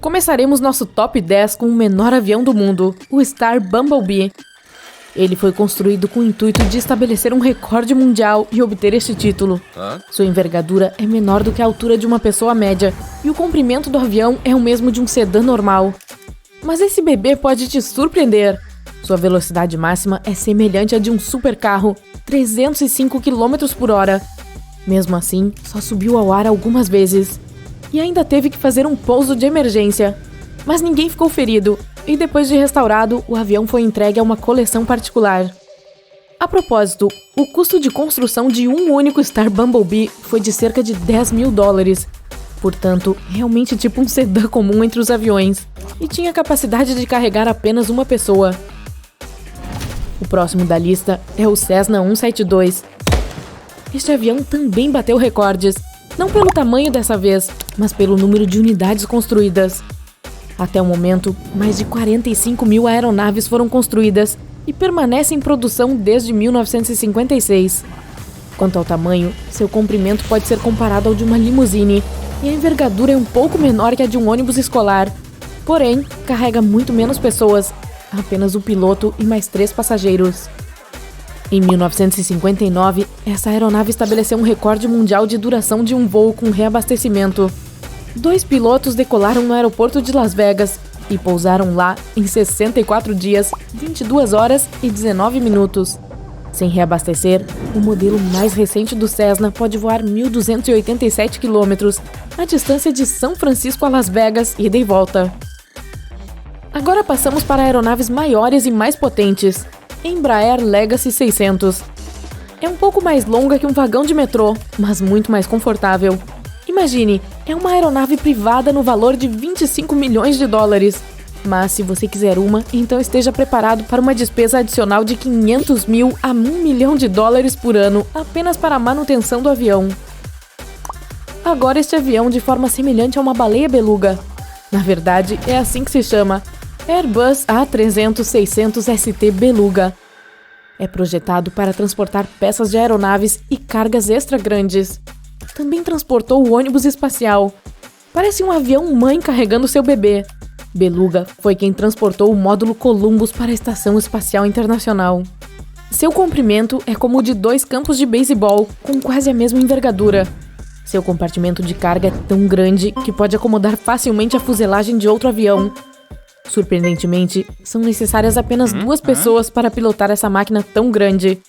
começaremos nosso top 10 com o menor avião do mundo, o Star Bumblebee. Ele foi construído com o intuito de estabelecer um recorde mundial e obter este título. Sua envergadura é menor do que a altura de uma pessoa média e o comprimento do avião é o mesmo de um sedã normal. Mas esse bebê pode te surpreender. Sua velocidade máxima é semelhante à de um supercarro, 305 km por hora. Mesmo assim, só subiu ao ar algumas vezes. E ainda teve que fazer um pouso de emergência. Mas ninguém ficou ferido, e depois de restaurado, o avião foi entregue a uma coleção particular. A propósito, o custo de construção de um único Star Bumblebee foi de cerca de $10 mil. Portanto, realmente tipo um sedã comum entre os aviões, e tinha capacidade de carregar apenas uma pessoa. O próximo da lista é o Cessna 172. Este avião também bateu recordes, não pelo tamanho dessa vez, mas pelo número de unidades construídas. Até o momento, mais de 45 mil aeronaves foram construídas e permanecem em produção desde 1956. Quanto ao tamanho, seu comprimento pode ser comparado ao de uma limusine e a envergadura é um pouco menor que a de um ônibus escolar. Porém, carrega muito menos pessoas, apenas o piloto e mais 3 passageiros. Em 1959, essa aeronave estabeleceu um recorde mundial de duração de um voo com reabastecimento. 2 pilotos decolaram no aeroporto de Las Vegas e pousaram lá em 64 dias, 22 horas e 19 minutos. Sem reabastecer, o modelo mais recente do Cessna pode voar 1.287 km, a distância de São Francisco a Las Vegas, ida e volta. Agora passamos para aeronaves maiores e mais potentes. Embraer Legacy 600. É um pouco mais longa que um vagão de metrô, mas muito mais confortável. Imagine, é uma aeronave privada no valor de $25 milhões. Mas se você quiser uma, então esteja preparado para uma despesa adicional de $500 mil a $1 milhão por ano, apenas para a manutenção do avião. Agora este avião de forma semelhante a uma baleia beluga. Na verdade, é assim que se chama. Airbus A300-600 ST Beluga. É projetado para transportar peças de aeronaves e cargas extra grandes. Também transportou o ônibus espacial. Parece um avião-mãe carregando seu bebê. Beluga foi quem transportou o módulo Columbus para a Estação Espacial Internacional. Seu comprimento é como o de 2 campos de beisebol, com quase a mesma envergadura. Seu compartimento de carga é tão grande que pode acomodar facilmente a fuselagem de outro avião. Surpreendentemente, são necessárias apenas 2 pessoas para pilotar essa máquina tão grande.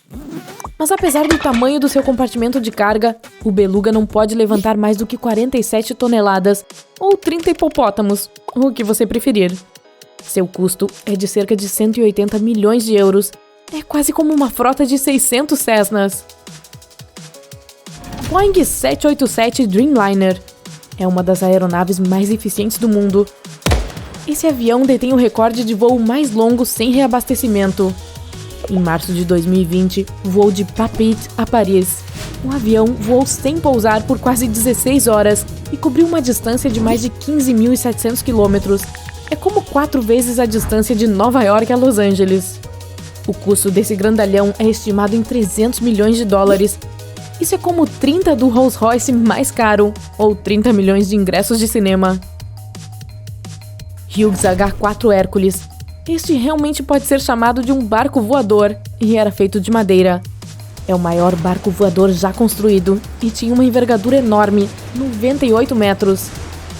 Mas apesar do tamanho do seu compartimento de carga, o Beluga não pode levantar mais do que 47 toneladas, ou 30 hipopótamos, o que você preferir. Seu custo é de cerca de €180 milhões. É quase como uma frota de 600 Cessnas. Boeing 787 Dreamliner é uma das aeronaves mais eficientes do mundo. Esse avião detém o recorde de voo mais longo sem reabastecimento. Em março de 2020, voou de Papeete a Paris. O avião voou sem pousar por quase 16 horas e cobriu uma distância de mais de 15.700 km. É como 4 vezes a distância de Nova York a Los Angeles. O custo desse grandalhão é estimado em $300 milhões. Isso é como 30 do Rolls-Royce mais caro, ou 30 milhões de ingressos de cinema. Hughes H-4 Hercules. Este realmente pode ser chamado de um barco voador, e era feito de madeira. É o maior barco voador já construído, e tinha uma envergadura enorme, 98 metros.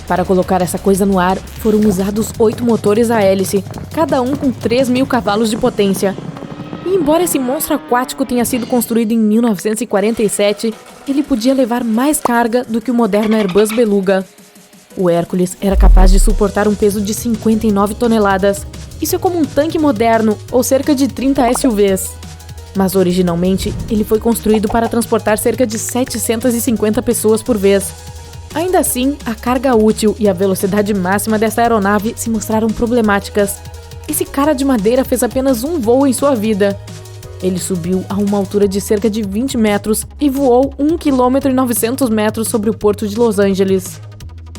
Para colocar essa coisa no ar, foram usados 8 motores a hélice, cada um com 3.000 cavalos de potência. E embora esse monstro aquático tenha sido construído em 1947, ele podia levar mais carga do que o moderno Airbus Beluga. O Hércules era capaz de suportar um peso de 59 toneladas. Isso é como um tanque moderno, ou cerca de 30 SUVs. Mas originalmente, ele foi construído para transportar cerca de 750 pessoas por vez. Ainda assim, a carga útil e a velocidade máxima dessa aeronave se mostraram problemáticas. Esse cara de madeira fez apenas um voo em sua vida. Ele subiu a uma altura de cerca de 20 metros e voou 1,9 km sobre o porto de Los Angeles.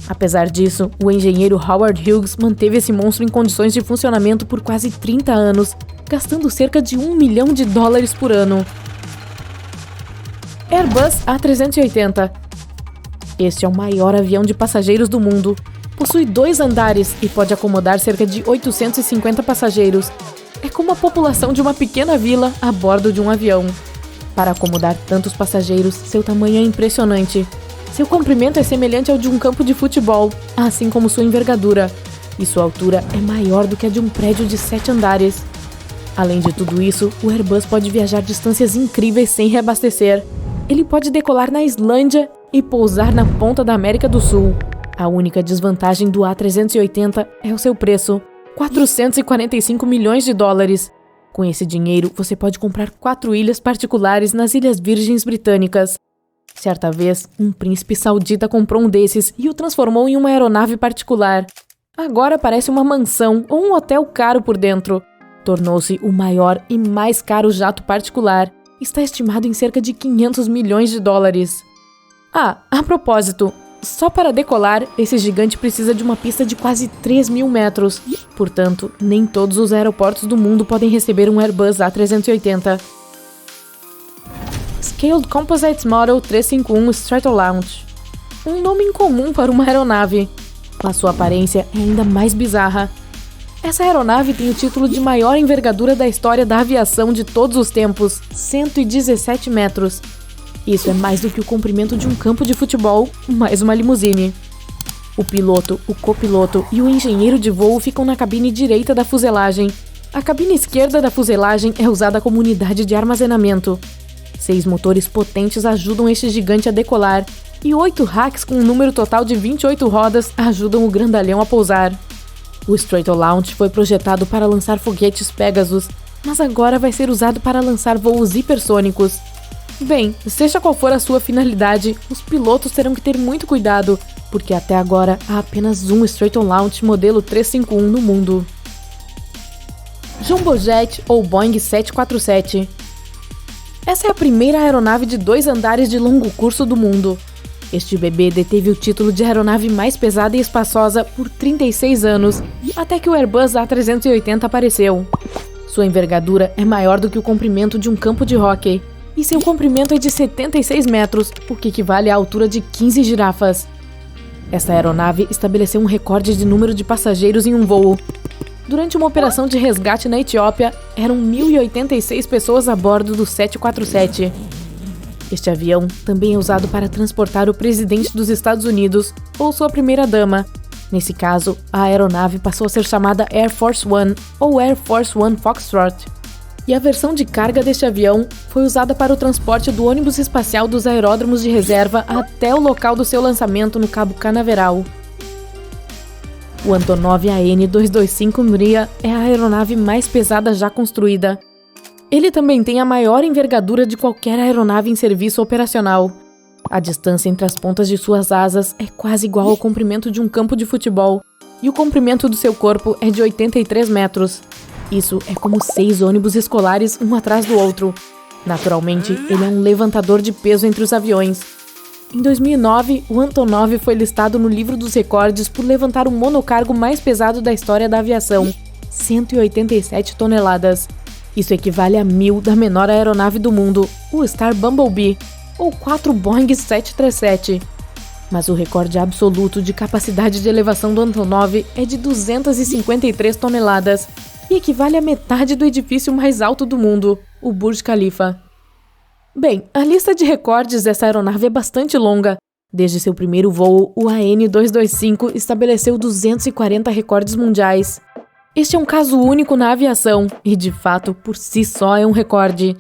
Apesar disso, o engenheiro Howard Hughes manteve esse monstro em condições de funcionamento por quase 30 anos, gastando cerca de $1 milhão por ano. Airbus A380. Este é o maior avião de passageiros do mundo. Possui 2 andares e pode acomodar cerca de 850 passageiros. É como a população de uma pequena vila a bordo de um avião. Para acomodar tantos passageiros, seu tamanho é impressionante. Seu comprimento é semelhante ao de um campo de futebol, assim como sua envergadura. E sua altura é maior do que a de um prédio de 7 andares. Além de tudo isso, o Airbus pode viajar distâncias incríveis sem reabastecer. Ele pode decolar na Islândia e pousar na ponta da América do Sul. A única desvantagem do A380 é o seu preço, 445 milhões de dólares. Com esse dinheiro, você pode comprar 4 ilhas particulares nas Ilhas Virgens Britânicas. Certa vez, um príncipe saudita comprou um desses e o transformou em uma aeronave particular. Agora parece uma mansão ou um hotel caro por dentro. Tornou-se o maior e mais caro jato particular. Está estimado em cerca de 500 milhões de dólares. Ah, a propósito, só para decolar, esse gigante precisa de uma pista de quase 3.000 metros. Portanto, nem todos os aeroportos do mundo podem receber um Airbus A380. Scaled Composite Model 351 Stratolaunch. Um nome incomum para uma aeronave, mas sua aparência é ainda mais bizarra. Essa aeronave tem o título de maior envergadura da história da aviação de todos os tempos, 117 metros. Isso é mais do que o comprimento de um campo de futebol, mais uma limusine. O piloto, o copiloto e o engenheiro de voo ficam na cabine direita da fuselagem. A cabine esquerda da fuselagem é usada como unidade de armazenamento. 6 motores potentes ajudam este gigante a decolar, e 8 racks com um número total de 28 rodas ajudam o grandalhão a pousar. O Stratolaunch foi projetado para lançar foguetes Pegasus, mas agora vai ser usado para lançar voos hipersônicos. Bem, seja qual for a sua finalidade, os pilotos terão que ter muito cuidado, porque até agora há apenas um Stratolaunch modelo 351 no mundo. Jumbo Jet ou Boeing 747. Essa é a primeira aeronave de 2 andares de longo curso do mundo. Este bebê deteve o título de aeronave mais pesada e espaçosa por 36 anos, até que o Airbus A380 apareceu. Sua envergadura é maior do que o comprimento de um campo de hóquei, e seu comprimento é de 76 metros, o que equivale à altura de 15 girafas. Essa aeronave estabeleceu um recorde de número de passageiros em um voo. Durante uma operação de resgate na Etiópia, eram 1.086 pessoas a bordo do 747. Este avião também é usado para transportar o presidente dos Estados Unidos ou sua primeira-dama. Nesse caso, a aeronave passou a ser chamada Air Force One ou Air Force One Foxtrot. E a versão de carga deste avião foi usada para o transporte do ônibus espacial dos aeródromos de reserva até o local do seu lançamento no Cabo Canaveral. O Antonov AN-225 Mriya é a aeronave mais pesada já construída. Ele também tem a maior envergadura de qualquer aeronave em serviço operacional. A distância entre as pontas de suas asas é quase igual ao comprimento de um campo de futebol, e o comprimento do seu corpo é de 83 metros. Isso é como 6 ônibus escolares um atrás do outro. Naturalmente, ele é um levantador de peso entre os aviões. Em 2009, o Antonov foi listado no livro dos recordes por levantar o monocargo mais pesado da história da aviação, 187 toneladas. Isso equivale a 1.000 da menor aeronave do mundo, o Star Bumblebee, ou 4 Boeing 737. Mas o recorde absoluto de capacidade de elevação do Antonov é de 253 toneladas, e equivale à metade do edifício mais alto do mundo, o Burj Khalifa. Bem, a lista de recordes dessa aeronave é bastante longa. Desde seu primeiro voo, o AN-225 estabeleceu 240 recordes mundiais. Este é um caso único na aviação e, de fato, por si só é um recorde.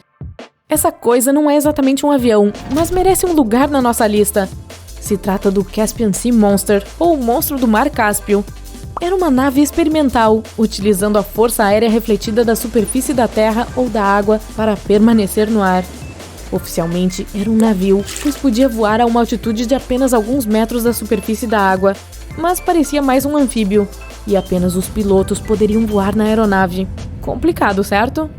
Essa coisa não é exatamente um avião, mas merece um lugar na nossa lista. Se trata do Caspian Sea Monster, ou o Monstro do Mar Cáspio. Era uma nave experimental, utilizando a força aérea refletida da superfície da terra ou da água para permanecer no ar. Oficialmente, era um navio, pois podia voar a uma altitude de apenas alguns metros da superfície da água, mas parecia mais um anfíbio, e apenas os pilotos poderiam voar na aeronave. Complicado, certo?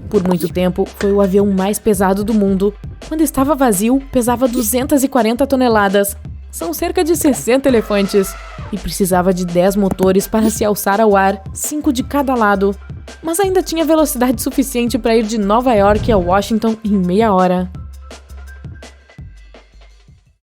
Por muito tempo, foi o avião mais pesado do mundo. Quando estava vazio, pesava 240 toneladas. São cerca de 60 elefantes. E precisava de 10 motores para se alçar ao ar, 5 de cada lado. Mas ainda tinha velocidade suficiente para ir de Nova York a Washington em meia hora.